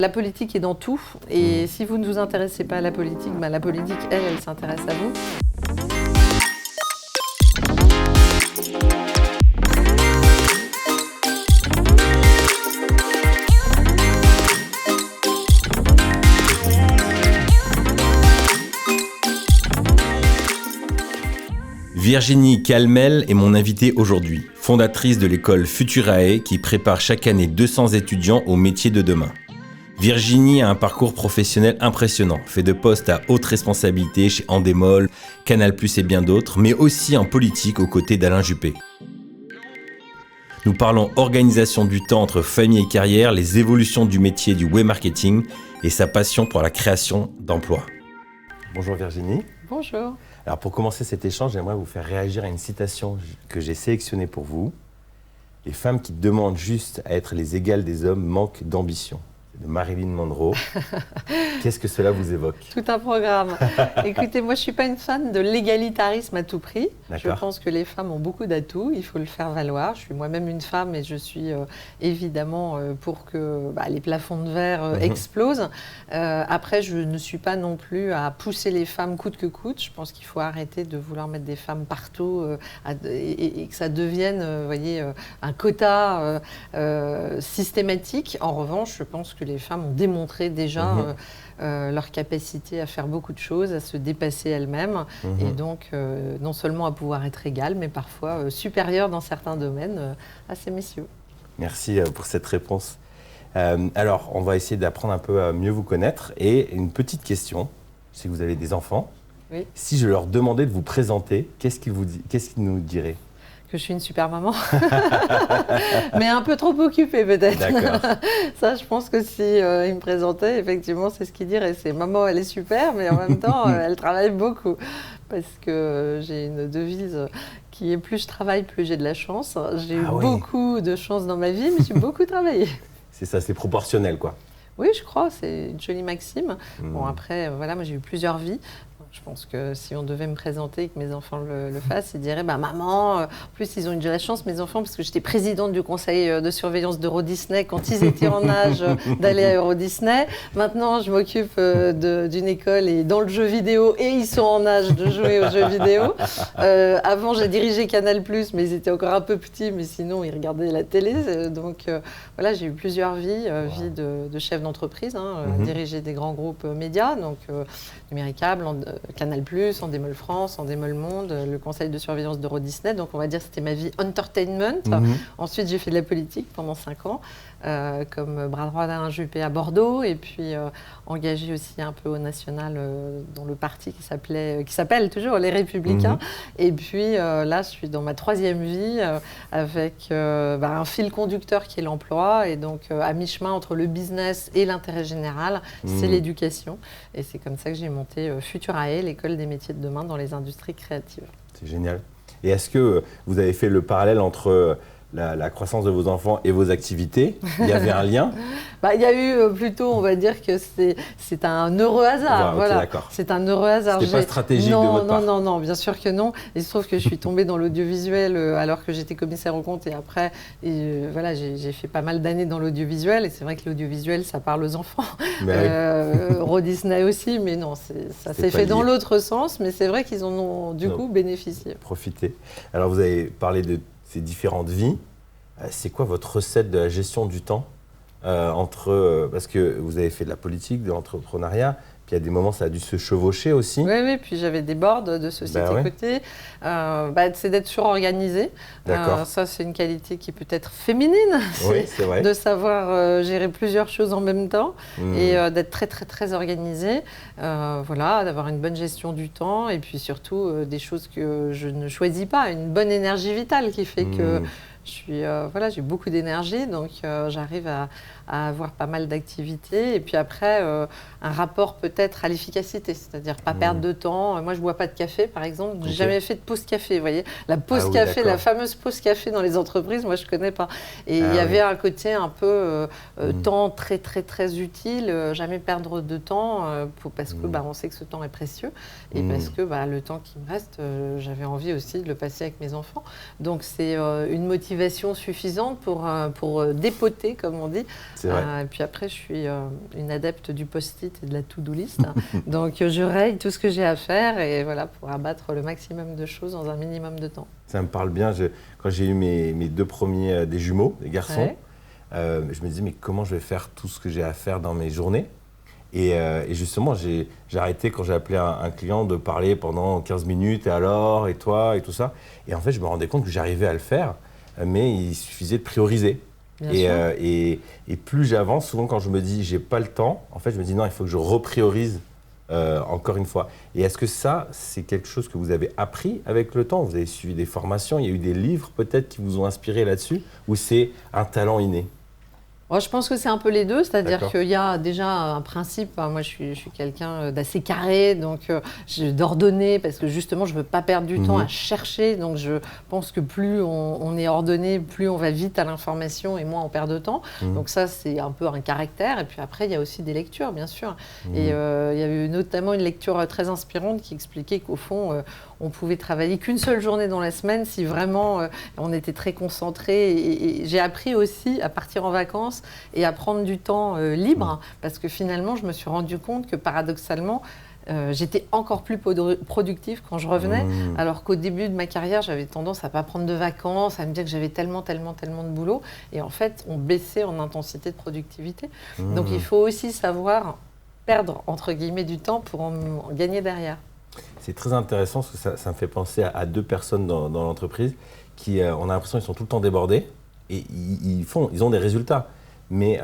La politique est dans tout, et si vous ne vous intéressez pas à la politique, la politique, elle s'intéresse à vous. Virginie Calmel est mon invitée aujourd'hui, fondatrice de l'école Futurae qui prépare chaque année 200 étudiants au métier de demain. Virginie a un parcours professionnel impressionnant, fait de postes à haute responsabilité chez Endemol, Canal+ et bien d'autres, mais aussi en politique aux côtés d'Alain Juppé. Nous parlons organisation du temps entre famille et carrière, les évolutions du métier du web marketing et sa passion pour la création d'emplois. Bonjour Virginie. Bonjour. Alors pour commencer cet échange, j'aimerais vous faire réagir à une citation que j'ai sélectionnée pour vous. Les femmes qui demandent juste à être les égales des hommes manquent d'ambition. De Marilyn Monroe. Qu'est-ce que cela vous évoque? Tout un programme. Écoutez, moi je ne suis pas une fan de l'égalitarisme à tout prix. D'accord. Je pense que les femmes ont beaucoup d'atouts, il faut le faire valoir. Je suis moi-même une femme et je suis évidemment pour que les plafonds de verre explosent. Après, je ne suis pas non plus à pousser les femmes coûte que coûte. Je pense qu'il faut arrêter de vouloir mettre des femmes partout et que ça devienne un quota systématique. En revanche, je pense que les femmes ont démontré déjà leur capacité à faire beaucoup de choses, à se dépasser elles-mêmes et donc non seulement à pouvoir être égales, mais parfois supérieures dans certains domaines à ces messieurs. Merci pour cette réponse. Alors, on va essayer d'apprendre un peu à mieux vous connaître et une petite question. Je sais que vous avez des enfants. Oui. Si je leur demandais de vous présenter, qu'est-ce qu'ils nous diraient? Que je suis une super maman, mais un peu trop occupée peut-être. D'accord. Ça, je pense que si il me présentait, effectivement, c'est ce qu'il dirait. C'est maman, elle est super, mais en même temps, elle travaille beaucoup. Parce que j'ai une devise qui est plus je travaille, plus j'ai de la chance. J'ai eu beaucoup de chance dans ma vie, mais j'ai beaucoup travaillé. C'est ça, c'est proportionnel, quoi. Oui, je crois, c'est une jolie maxime. Bon, après, moi j'ai eu plusieurs vies. Je pense que si on devait me présenter et que mes enfants le fassent, ils diraient maman, en plus ils ont eu de la chance, mes enfants, parce que j'étais présidente du conseil de surveillance d'Euro Disney quand ils étaient en âge d'aller à Euro Disney. Maintenant, je m'occupe d'une école et dans le jeu vidéo et ils sont en âge de jouer aux jeux vidéo. Avant, j'ai dirigé Canal+, mais ils étaient encore un peu petits, mais sinon ils regardaient la télé. Donc voilà, j'ai eu plusieurs vies, vie de chef d'entreprise, diriger des grands groupes médias, donc Numéricable, Canal+, Endemol France, Endemol Monde, le conseil de surveillance d'Euro Disney. Donc on va dire que c'était ma vie entertainment. Ensuite, j'ai fait de la politique pendant 5 ans, comme bras droit d'Alain Juppé à Bordeaux, et puis engagé aussi un peu au national dans le parti qui s'appelle toujours Les Républicains. Et puis là, je suis dans ma 3e vie avec un fil conducteur qui est l'emploi, et donc à mi-chemin entre le business et l'intérêt général, c'est l'éducation. Et c'est comme ça que j'ai monté Futurae, l'école des métiers de demain dans les industries créatives. C'est génial. Et est-ce que vous avez fait le parallèle entre la croissance de vos enfants et vos activités? Il y avait un lien? Il y a eu plutôt, on va dire que c'est un heureux hasard. Voilà. D'accord. C'est un heureux hasard. C'était pas stratégique de votre part? Non, bien sûr que non. Il se trouve que je suis tombée dans l'audiovisuel alors que j'étais commissaire aux comptes, et après, j'ai fait pas mal d'années dans l'audiovisuel, et c'est vrai que l'audiovisuel, ça parle aux enfants. Euro Disney aussi, mais non, ça s'est fait dans l'autre sens, mais c'est vrai qu'ils en ont du coup bénéficié. Profitez. Alors vous avez parlé de ces différentes vies. C'est quoi votre recette de la gestion du temps parce que vous avez fait de la politique, de l'entrepreneuriat, puis il y a des moments ça a dû se chevaucher aussi. Oui, puis j'avais des boards de sociétés cotées. C'est d'être surorganisée. Ça, c'est une qualité qui peut être féminine, c'est vrai. De savoir gérer plusieurs choses en même temps et d'être très, très, très organisée. D'avoir une bonne gestion du temps, et puis surtout des choses que je ne choisis pas, une bonne énergie vitale qui fait que j'ai beaucoup d'énergie, donc j'arrive à avoir pas mal d'activités. Et puis après, un rapport peut-être à l'efficacité, c'est-à-dire pas perdre de temps. Moi, je ne bois pas de café, par exemple. Je n'ai jamais fait de pause café, vous voyez. La pause café, la fameuse pause café dans les entreprises, moi, je ne connais pas. Et il y avait un côté un peu temps très, très, très utile, jamais perdre de temps, parce que on sait que ce temps est précieux. Et parce que le temps qui me reste, j'avais envie aussi de le passer avec mes enfants. Donc, c'est une motivation suffisante pour dépoter, comme on dit, C'est vrai. Et puis après, je suis une adepte du post-it et de la to-do list. Donc, je raye tout ce que j'ai à faire et voilà, pour abattre le maximum de choses dans un minimum de temps. Ça me parle bien. Quand j'ai eu mes 2 premiers des jumeaux, des garçons, je me disais, mais comment je vais faire tout ce que j'ai à faire dans mes journées ? Et justement, j'ai arrêté quand j'ai appelé un client de parler pendant 15 minutes, et alors, et toi, et tout ça. Et en fait, je me rendais compte que j'arrivais à le faire, mais il suffisait de prioriser. Et plus j'avance, souvent quand je me dis j'ai pas le temps, en fait, je me dis non, il faut que je repriorise encore une fois. Et est-ce que ça, c'est quelque chose que vous avez appris avec le temps ? Vous avez suivi des formations, il y a eu des livres peut-être qui vous ont inspiré là-dessus, ou c'est un talent inné ? Je pense que c'est un peu les deux, c'est-à-dire qu'il y a déjà un principe, moi je suis quelqu'un d'assez carré, donc d'ordonné, parce que justement je ne veux pas perdre du temps à chercher, donc je pense que plus on est ordonné, plus on va vite à l'information et moins on perd de temps. Donc ça c'est un peu un caractère, et puis après il y a aussi des lectures bien sûr. Et il y a eu notamment une lecture très inspirante qui expliquait qu'au fond on pouvait travailler qu'une seule journée dans la semaine si vraiment on était très concentré. Et j'ai appris aussi à partir en vacances et à prendre du temps libre, parce que finalement, je me suis rendu compte que paradoxalement, j'étais encore plus productive quand je revenais, alors qu'au début de ma carrière, j'avais tendance à ne pas prendre de vacances, à me dire que j'avais tellement de boulot. Et en fait, on baissait en intensité de productivité. Donc, il faut aussi savoir perdre, entre guillemets, du temps pour en gagner derrière. C'est très intéressant, parce que ça me fait penser à 2 personnes dans l'entreprise qui, on a l'impression qu'ils sont tout le temps débordés et ils ont des résultats. Mais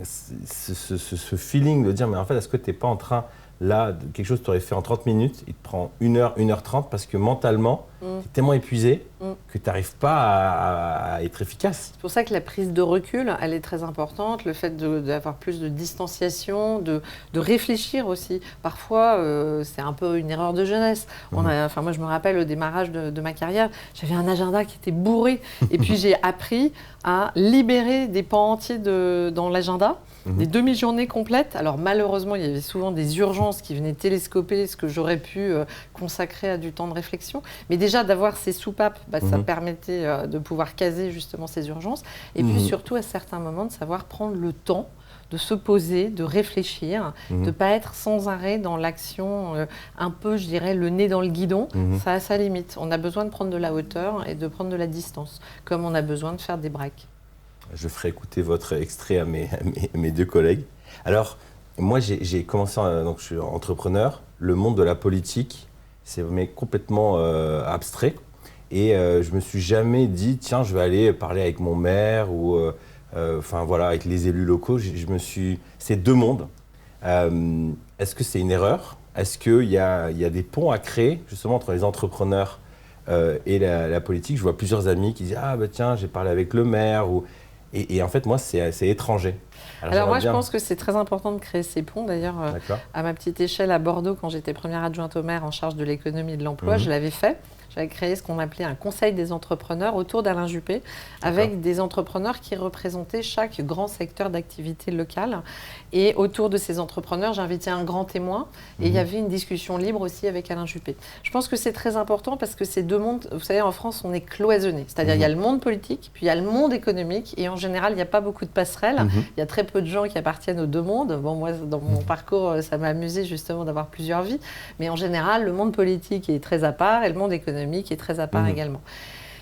ce feeling de dire, mais en fait, est-ce que tu n'es pas en train, là, de quelque chose que tu aurais fait en 30 minutes, il te prend 1 heure, 1h30, parce que mentalement, tu es tellement épuisé que tu n'arrives pas à être efficace. C'est pour ça que la prise de recul, elle est très importante, le fait d'avoir plus de distanciation, de réfléchir aussi. Parfois, c'est un peu une erreur de jeunesse. Moi, je me rappelle au démarrage de ma carrière, j'avais un agenda qui était bourré. Et puis, j'ai appris à libérer des pans entiers dans l'agenda, des demi-journées complètes. Alors malheureusement, il y avait souvent des urgences qui venaient télescoper ce que j'aurais pu consacrer à du temps de réflexion. Mais déjà, d'avoir ces soupapes, ça permettait de pouvoir caser justement ces urgences. Et puis surtout, à certains moments, de savoir prendre le temps de se poser, de réfléchir, de ne pas être sans arrêt dans l'action, un peu, je dirais, le nez dans le guidon. Ça a sa limite. On a besoin de prendre de la hauteur et de prendre de la distance, comme on a besoin de faire des breaks. Je ferai écouter votre extrait à mes 2 collègues. Alors, moi, j'ai commencé, donc je suis entrepreneur. Le monde de la politique, c'est complètement abstrait. Et je me suis jamais dit, tiens, je vais aller parler avec mon maire ou avec les élus locaux. C'est 2 mondes. Est-ce que c'est une erreur ? Est-ce qu'il y a des ponts à créer justement entre les entrepreneurs et la politique ? Je vois plusieurs amis qui disent, tiens, j'ai parlé avec le maire. Et en fait, moi, c'est étranger. Alors moi, je pense que c'est très important de créer ces ponts. D'ailleurs, à ma petite échelle à Bordeaux, quand j'étais première adjointe au maire en charge de l'économie et de l'emploi, je l'avais fait. J'avais créé ce qu'on appelait un conseil des entrepreneurs autour d'Alain Juppé, avec des entrepreneurs qui représentaient chaque grand secteur d'activité locale. Et autour de ces entrepreneurs, j'invitais un grand témoin et il y avait une discussion libre aussi avec Alain Juppé. Je pense que c'est très important parce que ces 2 mondes, vous savez, en France, on est cloisonné. C'est-à-dire il y a le monde politique, puis il y a le monde économique et en général, il n'y a pas beaucoup de passerelles. Il y a très peu de gens qui appartiennent aux 2 mondes. Bon, moi, dans mon parcours, ça m'a amusé justement d'avoir plusieurs vies. Mais en général, le monde politique est très à part et le monde économique est très à part également.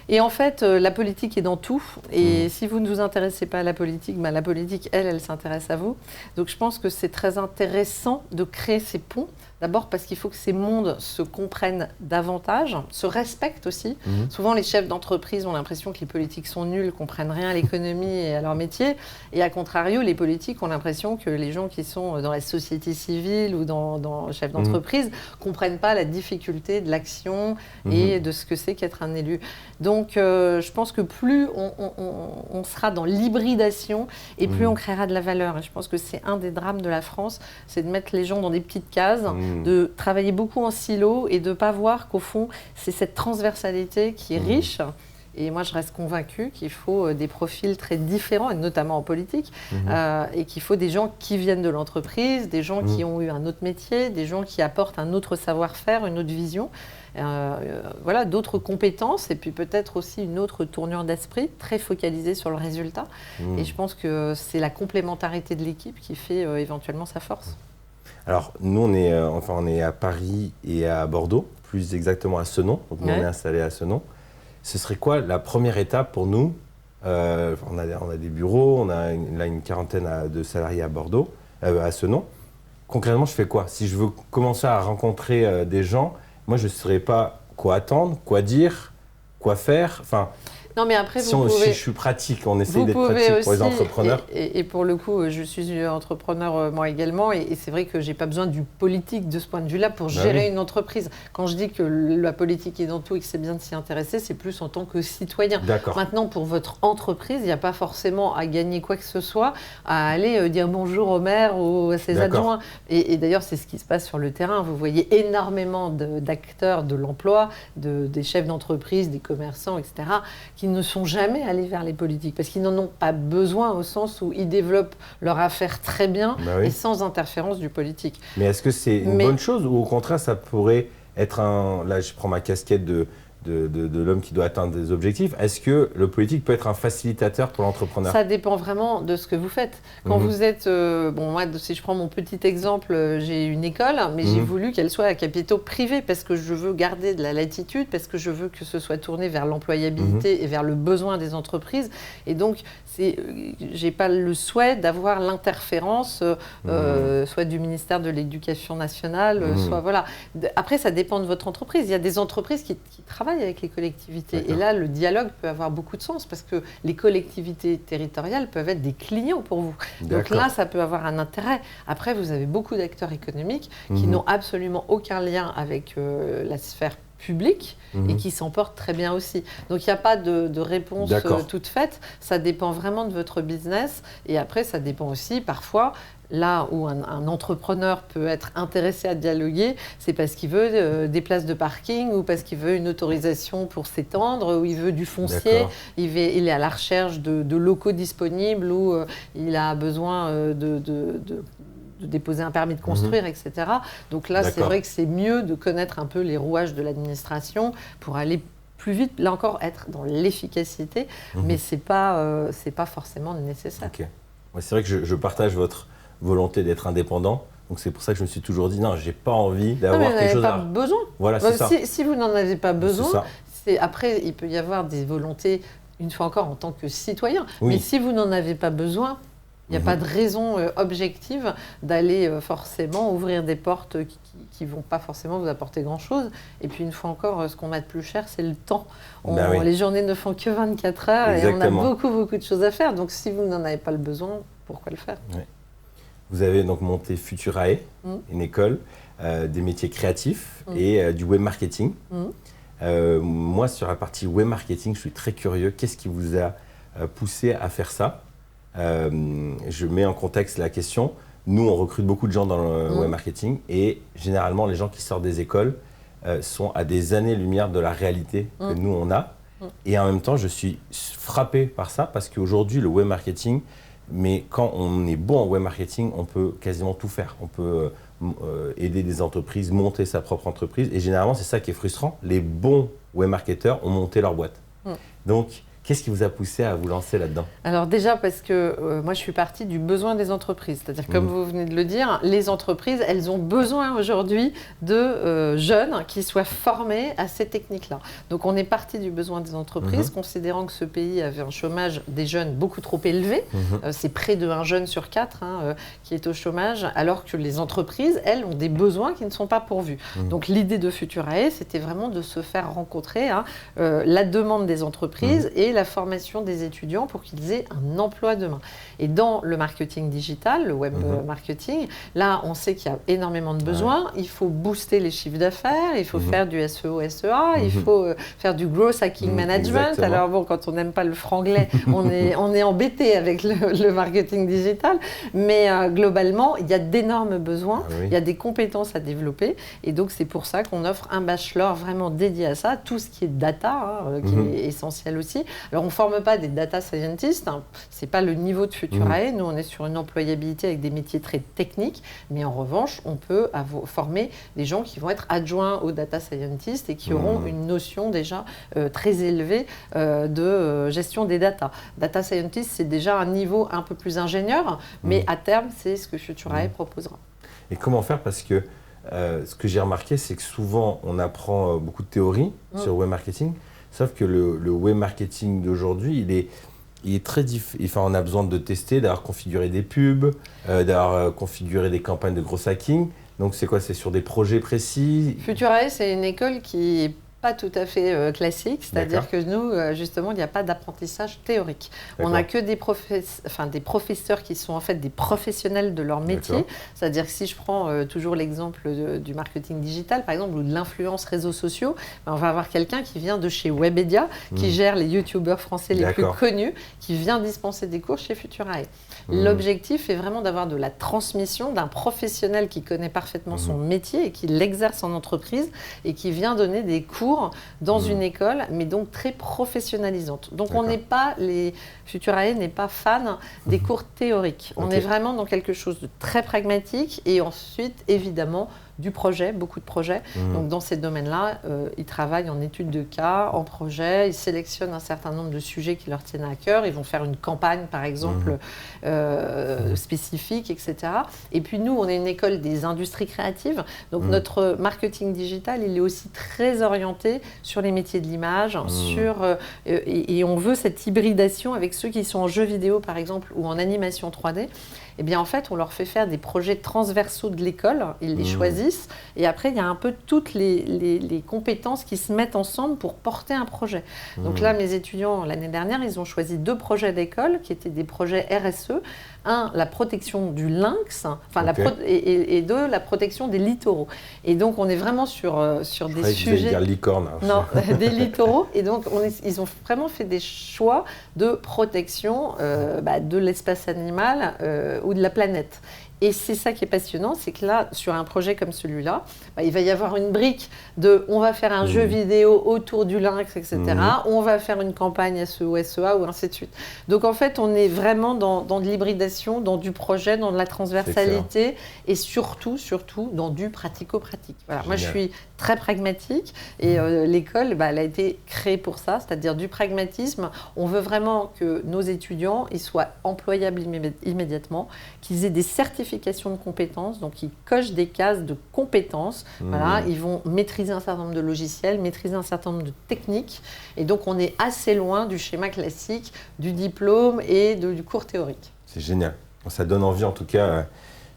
Et en fait, la politique est dans tout. Et si vous ne vous intéressez pas à la politique, la politique, elle s'intéresse à vous. Donc je pense que c'est très intéressant de créer ces ponts. D'abord parce qu'il faut que ces mondes se comprennent davantage, se respectent aussi. Souvent, les chefs d'entreprise ont l'impression que les politiques sont nuls, ne comprennent rien à l'économie et à leur métier. Et à contrario, les politiques ont l'impression que les gens qui sont dans la société civile ou dans chefs d'entreprise ne comprennent pas la difficulté de l'action et de ce que c'est qu'être un élu. Donc, je pense que plus on sera dans l'hybridation et plus on créera de la valeur. Et je pense que c'est un des drames de la France, c'est de mettre les gens dans des petites cases, de travailler beaucoup en silo et de ne pas voir qu'au fond, c'est cette transversalité qui est riche Et moi, je reste convaincue qu'il faut des profils très différents, et notamment en politique, et qu'il faut des gens qui viennent de l'entreprise, des gens qui ont eu un autre métier, des gens qui apportent un autre savoir-faire, une autre vision. Voilà, d'autres compétences et puis peut-être aussi une autre tournure d'esprit très focalisée sur le résultat. Et je pense que c'est la complémentarité de l'équipe qui fait éventuellement sa force. Alors, nous, on est à Paris et à Bordeaux, plus exactement à Senon. Donc, nous, on est installés à Senon. Ce serait quoi la première étape pour nous? On a des bureaux, on a une quarantaine de salariés à Bordeaux, à Senon. Concrètement, je fais quoi? Si je veux commencer à rencontrer des gens, moi, je ne saurais pas quoi attendre, quoi dire, quoi faire. Enfin, non, mais après, si je suis pratique, on essaye d'être pratique aussi, pour les entrepreneurs. Et pour le coup, je suis entrepreneur moi également, et c'est vrai que je n'ai pas besoin du politique de ce point de vue-là pour gérer une entreprise. Quand je dis que la politique est dans tout et que c'est bien de s'y intéresser, c'est plus en tant que citoyen. Maintenant, pour votre entreprise, il n'y a pas forcément à gagner quoi que ce soit, à aller dire bonjour au maire ou à ses adjoints. Et d'ailleurs, c'est ce qui se passe sur le terrain. Vous voyez énormément d'acteurs de l'emploi, des chefs d'entreprise, des commerçants, etc., qui ne sont jamais allés vers les politiques parce qu'ils n'en ont pas besoin au sens où ils développent leur affaire très bien et sans interférence du politique. Mais est-ce que c'est une bonne chose ou au contraire ça pourrait être là je prends ma casquette de l'homme qui doit atteindre des objectifs. Est-ce que le politique peut être un facilitateur pour l'entrepreneur? Ça dépend vraiment de ce que vous faites. Quand vous êtes... moi, si je prends mon petit exemple, j'ai une école, mais j'ai voulu qu'elle soit à capitaux privés parce que je veux garder de la latitude, parce que je veux que ce soit tourné vers l'employabilité et vers le besoin des entreprises. Et donc, j'ai pas le souhait d'avoir l'interférence soit du ministère de l'Éducation nationale, soit... Voilà. Après, ça dépend de votre entreprise. Il y a des entreprises qui travaillent avec les collectivités. Et là, le dialogue peut avoir beaucoup de sens parce que les collectivités territoriales peuvent être des clients pour vous. Donc là, ça peut avoir un intérêt. Après, vous avez beaucoup d'acteurs économiques qui n'ont absolument aucun lien avec la sphère publique et qui s'en portent très bien aussi. Donc, il n'y a pas de réponse toute faite. Ça dépend vraiment de votre business. Et après, ça dépend aussi, parfois, là où un entrepreneur peut être intéressé à dialoguer, c'est parce qu'il veut des places de parking ou parce qu'il veut une autorisation pour s'étendre ou il veut du foncier, il est à la recherche de locaux disponibles ou il a besoin de déposer un permis de construire, etc. Donc là, c'est vrai que c'est mieux de connaître un peu les rouages de l'administration pour aller plus vite, là encore, être dans l'efficacité, mais c'est pas forcément nécessaire. Ouais, c'est vrai que je partage votre volonté d'être indépendant. Donc c'est pour ça que je me suis toujours dit non, j'ai pas envie d'avoir quelque chose à... Vous n'avez pas besoin. Voilà, c'est ça. Si vous n'en avez pas besoin, après il peut y avoir des volontés, une fois encore en tant que citoyen. Mais si vous n'en avez pas besoin, il n'y a pas de raison objective d'aller forcément ouvrir des portes qui ne vont pas forcément vous apporter grand-chose. Et puis une fois encore, ce qu'on a de plus cher, c'est le temps. Les journées ne font que 24 heures et on a beaucoup de choses à faire. Donc si vous n'en avez pas le besoin, pourquoi le faire ? Vous avez donc monté Futurae, une école, des métiers créatifs et du web marketing. Moi, sur la partie web marketing, je suis très curieux. Qu'est-ce qui vous a poussé à faire ça ? Je mets en contexte la question. Nous, on recrute beaucoup de gens dans le web marketing et généralement, les gens qui sortent des écoles sont à des années-lumière de la réalité que nous, on a. Et en même temps, je suis frappé par ça parce qu'aujourd'hui, le web marketing, mais quand on est bon en web marketing, on peut quasiment tout faire. On peut aider des entreprises, monter sa propre entreprise. Et généralement, c'est ça qui est frustrant. Les bons web marketeurs ont monté leur boîte. Donc, qu'est-ce qui vous a poussé à vous lancer là-dedans ? Alors déjà parce que moi je suis partie du besoin des entreprises. C'est-à-dire comme vous venez de le dire, les entreprises, elles ont besoin aujourd'hui de jeunes qui soient formés à ces techniques-là. Donc on est parti du besoin des entreprises, considérant que ce pays avait un chômage des jeunes beaucoup trop élevé. C'est près de 1 jeune sur 4 qui est au chômage, alors que les entreprises, elles, ont des besoins qui ne sont pas pourvus. Donc l'idée de Futurae, c'était vraiment de se faire rencontrer la demande des entreprises et la formation des étudiants pour qu'ils aient un emploi demain. Et dans le marketing digital, le web marketing, là, on sait qu'il y a énormément de besoins. Il faut booster les chiffres d'affaires, il faut faire du SEO, SEA, il faut faire du growth hacking management. Exactement. Alors bon, quand on n'aime pas le franglais, on est embêté avec le marketing digital. Mais globalement, il y a d'énormes besoins, il y a des compétences à développer. Et donc, c'est pour ça qu'on offre un bachelor vraiment dédié à ça, tout ce qui est data, qui est essentiel aussi. Alors, on ne forme pas des data scientists, ce n'est pas le niveau de Futurae. Nous, on est sur une employabilité avec des métiers très techniques, mais en revanche, on peut former des gens qui vont être adjoints aux data scientists et qui auront une notion déjà très élevée de gestion des data. Data scientist, c'est déjà un niveau un peu plus ingénieur, mais à terme, c'est ce que Futurae proposera. Et comment faire? Parce que ce que j'ai remarqué, c'est que souvent, on apprend beaucoup de théories sur le web marketing, sauf que le web marketing d'aujourd'hui, il est très difficile. Enfin, on a besoin de tester, d'avoir configuré des pubs, d'avoir configuré des campagnes de gros hacking. Donc, c'est quoi? C'est sur des projets précis? Futurae, c'est une école qui est pas tout à fait classique, c'est-à-dire que nous, justement, il n'y a pas d'apprentissage théorique. On n'a que des professeurs qui sont en fait des professionnels de leur métier. C'est-à-dire que si je prends toujours l'exemple du marketing digital, par exemple, ou de l'influence réseaux sociaux, on va avoir quelqu'un qui vient de chez Webedia, qui gère les youtubeurs français les plus connus, qui vient dispenser des cours chez Futurae. L'objectif est vraiment d'avoir de la transmission d'un professionnel qui connaît parfaitement son métier et qui l'exerce en entreprise et qui vient donner des cours dans une école, mais donc très professionnalisante. Donc on n'est pas, Futurae n'est pas fan des cours théoriques. On est vraiment dans quelque chose de très pragmatique et ensuite, évidemment, du projet, beaucoup de projets. Donc dans ces domaines-là, ils travaillent en études de cas, en projet, ils sélectionnent un certain nombre de sujets qui leur tiennent à cœur, ils vont faire une campagne par exemple spécifique, etc. Et puis nous, on est une école des industries créatives, donc notre marketing digital, il est aussi très orienté sur les métiers de l'image, et on veut cette hybridation avec ceux qui sont en jeux vidéo par exemple ou en animation 3D. Eh bien, en fait, on leur fait faire des projets transversaux de l'école, ils les choisissent, et après, il y a un peu toutes les compétences qui se mettent ensemble pour porter un projet. Donc là, mes étudiants, l'année dernière, ils ont choisi 2 projets d'école qui étaient des projets RSE. Un, la protection du lynx, et 2, la protection des littoraux. Et donc, on est vraiment sur des sujets... Vous allez dire licorne. Non, des littoraux. Et donc, ils ont vraiment fait des choix de protection de l'espace animal ou de la planète. Et c'est ça qui est passionnant, c'est que là, sur un projet comme celui-là, il va y avoir une brique de on va faire un jeu vidéo autour du lynx, etc. On va faire une campagne SEO, SEA ou ainsi de suite. Donc en fait, on est vraiment dans de l'hybridation, dans du projet, dans de la transversalité et surtout dans du pratico-pratique. Voilà. Moi, je suis très pragmatique et l'école, elle a été créée pour ça, c'est-à-dire du pragmatisme. On veut vraiment que nos étudiants ils soient employables immédiatement, qu'ils aient des certifications de compétences, donc ils cochent des cases de compétences. Voilà, ils vont maîtriser un certain nombre de logiciels, maîtriser un certain nombre de techniques. Et donc, on est assez loin du schéma classique, du diplôme et du cours théorique. C'est génial. Ça donne envie, en tout cas.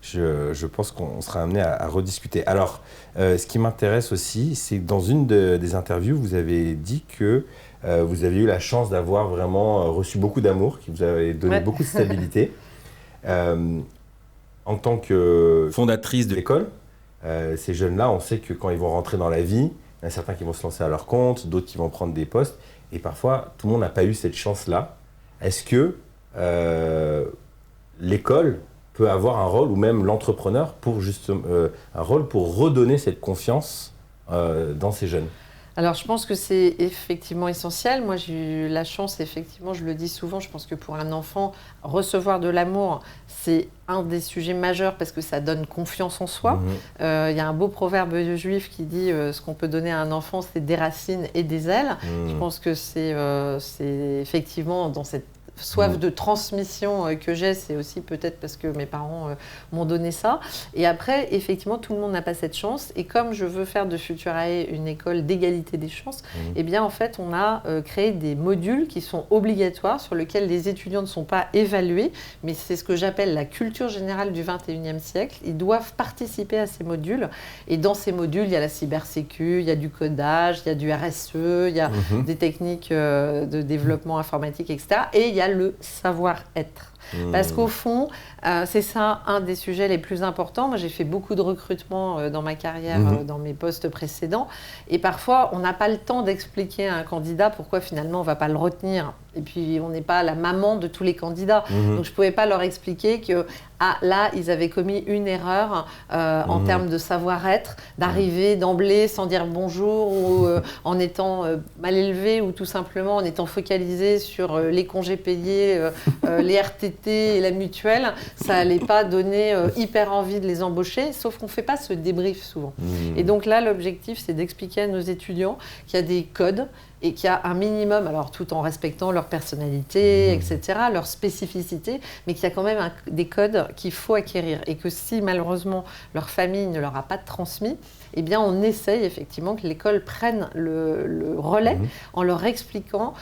Je pense qu'on sera amené à rediscuter. Alors, ce qui m'intéresse aussi, c'est que dans une des interviews, vous avez dit que vous avez eu la chance d'avoir vraiment reçu beaucoup d'amour, qui vous avait donné beaucoup de stabilité. En tant que fondatrice de l'école, ces jeunes-là, on sait que quand ils vont rentrer dans la vie, il y en a certains qui vont se lancer à leur compte, d'autres qui vont prendre des postes, et parfois, tout le monde n'a pas eu cette chance-là. Est-ce que l'école peut avoir un rôle, ou même l'entrepreneur, un rôle pour redonner cette confiance dans ces jeunes? Alors, je pense que c'est effectivement essentiel. Moi, j'ai eu la chance, effectivement, je le dis souvent, je pense que pour un enfant, recevoir de l'amour, c'est un des sujets majeurs parce que ça donne confiance en soi. Il y a un beau proverbe juif qui dit ce qu'on peut donner à un enfant, c'est des racines et des ailes. Je pense que c'est effectivement dans cette soif de transmission que j'ai, c'est aussi peut-être parce que mes parents m'ont donné ça. Et après, effectivement, tout le monde n'a pas cette chance. Et comme je veux faire de Futurae une école d'égalité des chances, eh bien, en fait, on a créé des modules qui sont obligatoires, sur lesquels les étudiants ne sont pas évalués, mais c'est ce que j'appelle la culture générale du 21e siècle. Ils doivent participer à ces modules. Et dans ces modules, il y a la cybersécu, il y a du codage, il y a du RSE, il y a des techniques de développement informatique, etc. Et il y a le savoir-être. Parce qu'au fond, c'est ça un des sujets les plus importants. Moi, j'ai fait beaucoup de recrutement dans ma carrière, dans mes postes précédents. Et parfois, on n'a pas le temps d'expliquer à un candidat pourquoi finalement on ne va pas le retenir. Et puis, on n'est pas la maman de tous les candidats. Donc, je ne pouvais pas leur expliquer que là, ils avaient commis une erreur en termes de savoir-être, d'arriver d'emblée sans dire bonjour ou en étant mal élevé ou tout simplement en étant focalisé sur les congés payés, les RTT et la mutuelle. Ça n'allait pas donner hyper envie de les embaucher, sauf qu'on ne fait pas ce débrief souvent. Et donc là, l'objectif, c'est d'expliquer à nos étudiants qu'il y a des codes et qu'il y a un minimum, alors tout en respectant leur personnalité, etc., leur spécificité, mais qu'il y a quand même des codes qu'il faut acquérir. Et que si malheureusement leur famille ne leur a pas transmis, eh bien on essaye effectivement que l'école prenne le relais en leur expliquant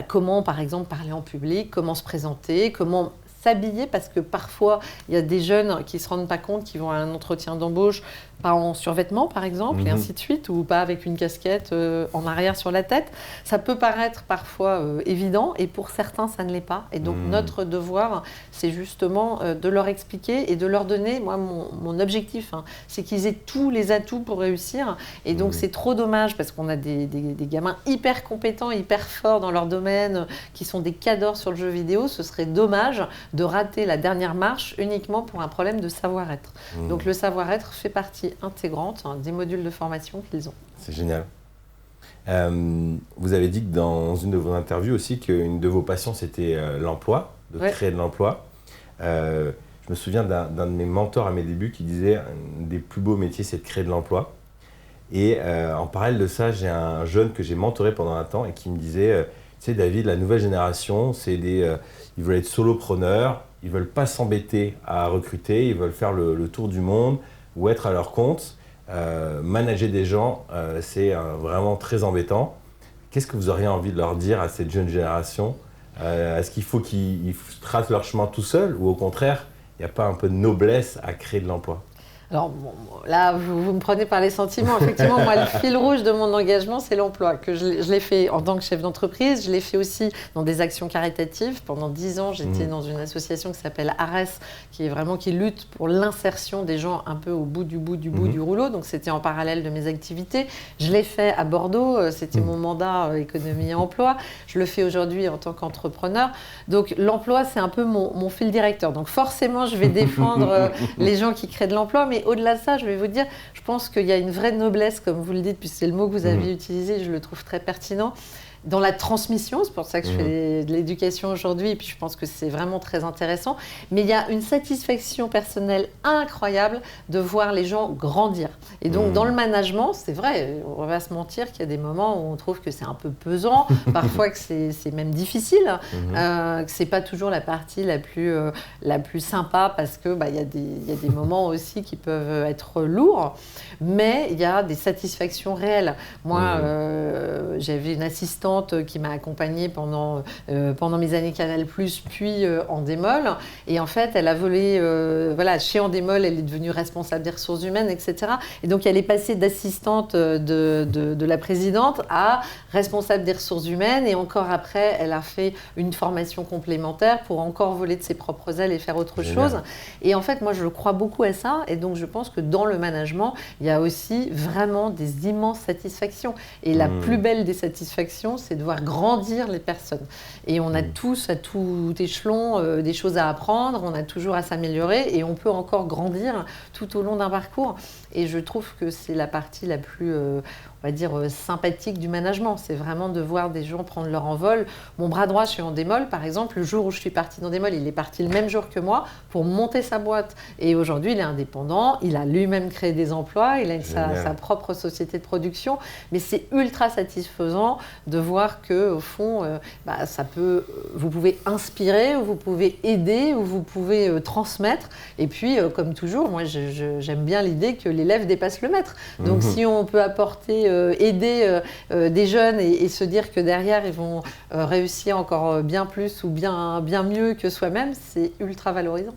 comment par exemple parler en public, comment se présenter, comment s'habiller, parce que parfois il y a des jeunes qui ne se rendent pas compte qu'ils vont à un entretien d'embauche pas en survêtement par exemple, et ainsi de suite, ou pas avec une casquette en arrière sur la tête. Ça peut paraître parfois évident, et pour certains ça ne l'est pas. Et donc notre devoir, c'est justement de leur expliquer et de leur donner, moi mon objectif, c'est qu'ils aient tous les atouts pour réussir. Et donc c'est trop dommage, parce qu'on a des gamins hyper compétents, hyper forts dans leur domaine, qui sont des cadors sur le jeu vidéo. Ce serait dommage de rater la dernière marche uniquement pour un problème de savoir-être. Donc le savoir-être fait partie intégrante des modules de formation qu'ils ont. C'est génial. Vous avez dit que dans une de vos interviews aussi qu'une de vos passions c'était l'emploi, de créer de l'emploi. Je me souviens d'un de mes mentors à mes débuts qui disait un des plus beaux métiers c'est de créer de l'emploi. Et en parallèle de ça, j'ai un jeune que j'ai mentoré pendant un temps et qui me disait tu sais David, la nouvelle génération, c'est ils veulent être solopreneurs, ils ne veulent pas s'embêter à recruter, ils veulent faire le tour du monde ou être à leur compte. Manager des gens, c'est vraiment très embêtant. Qu'est-ce que vous auriez envie de leur dire à cette jeune génération ? Est-ce qu'il faut qu'ils tracent leur chemin tout seuls, ou au contraire, il n'y a pas un peu de noblesse à créer de l'emploi ? Alors là, vous me prenez par les sentiments. Effectivement, moi, le fil rouge de mon engagement, c'est l'emploi. Que je l'ai fait en tant que chef d'entreprise, je l'ai fait aussi dans des actions caritatives. Pendant 10 ans, j'étais dans une association qui s'appelle ARES, qui lutte pour l'insertion des gens un peu au bout du rouleau. Donc c'était en parallèle de mes activités. Je l'ai fait à Bordeaux, c'était mon mandat économie et emploi. Je le fais aujourd'hui en tant qu'entrepreneur. Donc l'emploi, c'est un peu mon fil directeur. Donc forcément, je vais défendre les gens qui créent de l'emploi, mais au-delà de ça, je vais vous dire, je pense qu'il y a une vraie noblesse, comme vous le dites, puisque c'est le mot que vous avez utilisé, je le trouve très pertinent, dans la transmission. C'est pour ça que je fais de l'éducation aujourd'hui, et puis je pense que c'est vraiment très intéressant. Mais il y a une satisfaction personnelle incroyable de voir les gens grandir. Et donc, dans le management, c'est vrai, on va se mentir qu'il y a des moments où on trouve que c'est un peu pesant, parfois que c'est même difficile, que c'est pas toujours la partie la plus sympa, parce que il y a des moments aussi qui peuvent être lourds, mais il y a des satisfactions réelles. Moi, j'avais une assistante qui m'a accompagnée pendant mes années Canal+, puis Endemol. Et en fait, elle a volé, chez Endemol, elle est devenue responsable des ressources humaines, etc. Et donc, elle est passée d'assistante de la présidente à responsable des ressources humaines. Et encore après, elle a fait une formation complémentaire pour encore voler de ses propres ailes et faire autre chose. Et en fait, moi, je crois beaucoup à ça. Et donc, je pense que dans le management, il y a aussi vraiment des immenses satisfactions. Et la plus belle des satisfactions, c'est de voir grandir les personnes. Et on a tous, à tout échelon, des choses à apprendre, on a toujours à s'améliorer, et on peut encore grandir tout au long d'un parcours. Et je trouve que c'est la partie la plus, on va dire, sympathique du management. C'est vraiment de voir des gens prendre leur envol. Mon bras droit, je suis en démol, par exemple. Le jour où je suis partie dans démol, il est parti le même jour que moi pour monter sa boîte. Et aujourd'hui, il est indépendant. Il a lui-même créé des emplois. Il a sa propre société de production. Mais c'est ultra satisfaisant de voir qu'au fond, vous pouvez inspirer, ou vous pouvez aider, ou vous pouvez transmettre. Et puis, comme toujours, moi, j'aime bien l'idée que l'élève dépasse le maître. Donc, si on peut apporter, aider des jeunes et se dire que derrière, ils vont réussir encore bien plus ou bien mieux que soi-même, c'est ultra valorisant.